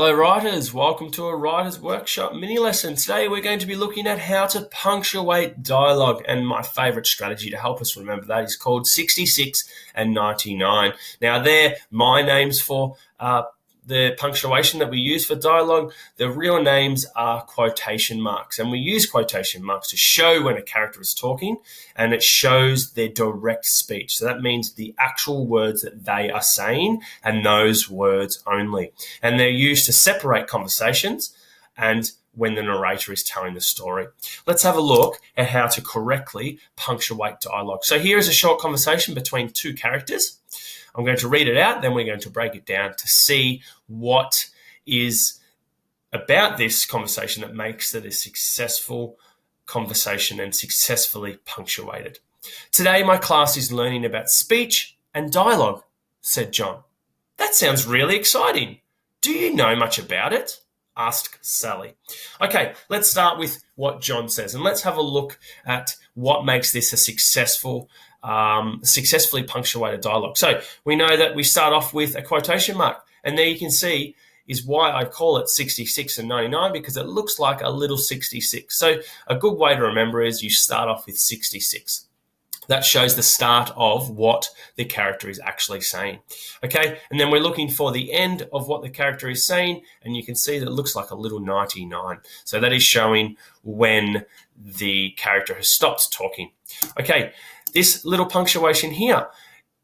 Hello writers, welcome to a writer's workshop mini lesson. Today we're going to be looking at how to punctuate dialogue, and my favourite strategy to help us remember that is called 66 and 99. Now they're my names for the punctuation that we use for dialogue. The real names are quotation marks, and we use quotation marks to show when a character is talking, and it shows their direct speech. So that means the actual words that they are saying and those words only. And they're used to separate conversations and when the narrator is telling the story. Let's have a look at how to correctly punctuate dialogue. So here is a short conversation between two characters. I'm going to read it out, then we're going to break it down to see what is about this conversation that makes it a successful conversation and successfully punctuated. Today, my class is learning about speech and dialogue, said John. That sounds really exciting. Do you know much about it? Asked Sally. Okay, let's start with what John says, and let's have a look at what makes this a successfully punctuated dialogue. So we know that we start off with a quotation mark, and there you can see is why I call it 66 and 99, because it looks like a little 66. So a good way to remember is you start off with 66. That shows the start of what the character is actually saying. Okay, and then we're looking for the end of what the character is saying, and you can see that it looks like a little 99. So that is showing when the character has stopped talking. Okay, this little punctuation here,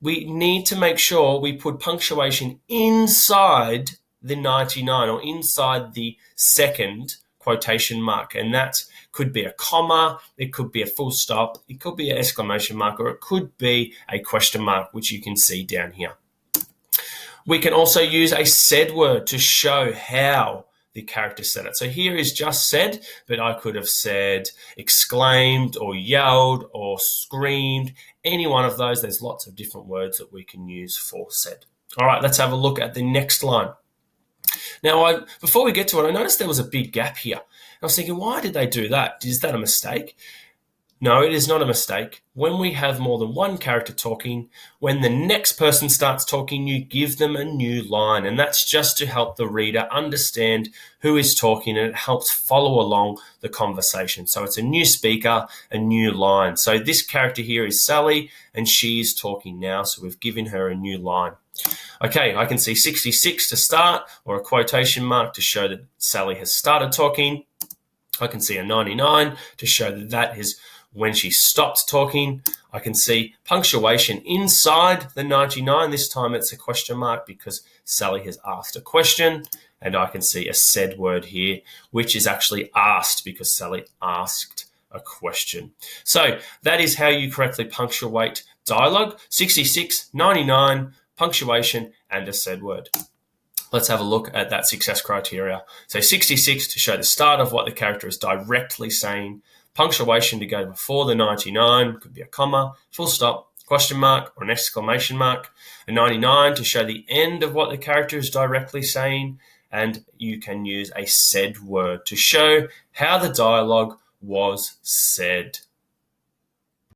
we need to make sure we put punctuation inside the 99 or inside the second quotation mark, and that could be a comma, it could be a full stop, it could be an exclamation mark, or it could be a question mark, which you can see down here. We can also use a said word to show how the character said it. So here is just said, but I could have said exclaimed or yelled or screamed, any one of those. There's lots of different words that we can use for said. All right, let's have a look at the next line. Now, before we get to it, I noticed there was a big gap here. I was thinking, why did they do that? Is that a mistake? No, it is not a mistake. When we have more than one character talking, when the next person starts talking, you give them a new line, and that's just to help the reader understand who is talking, and it helps follow along the conversation. So it's a new speaker, a new line. So this character here is Sally, and she's talking now, so we've given her a new line. Okay, I can see 66 to start, or a quotation mark to show that Sally has started talking. I can see a 99 to show that that is when she stopped talking. I can see punctuation inside the 99. This time it's a question mark because Sally has asked a question. And I can see a said word here, which is actually asked because Sally asked a question. So that is how you correctly punctuate dialogue: 66, 99, punctuation, and a said word. Let's have a look at that success criteria. So 66 to show the start of what the character is directly saying, punctuation to go before the 99, could be a comma, full stop, question mark, or an exclamation mark, a 99 to show the end of what the character is directly saying, and you can use a said word to show how the dialogue was said.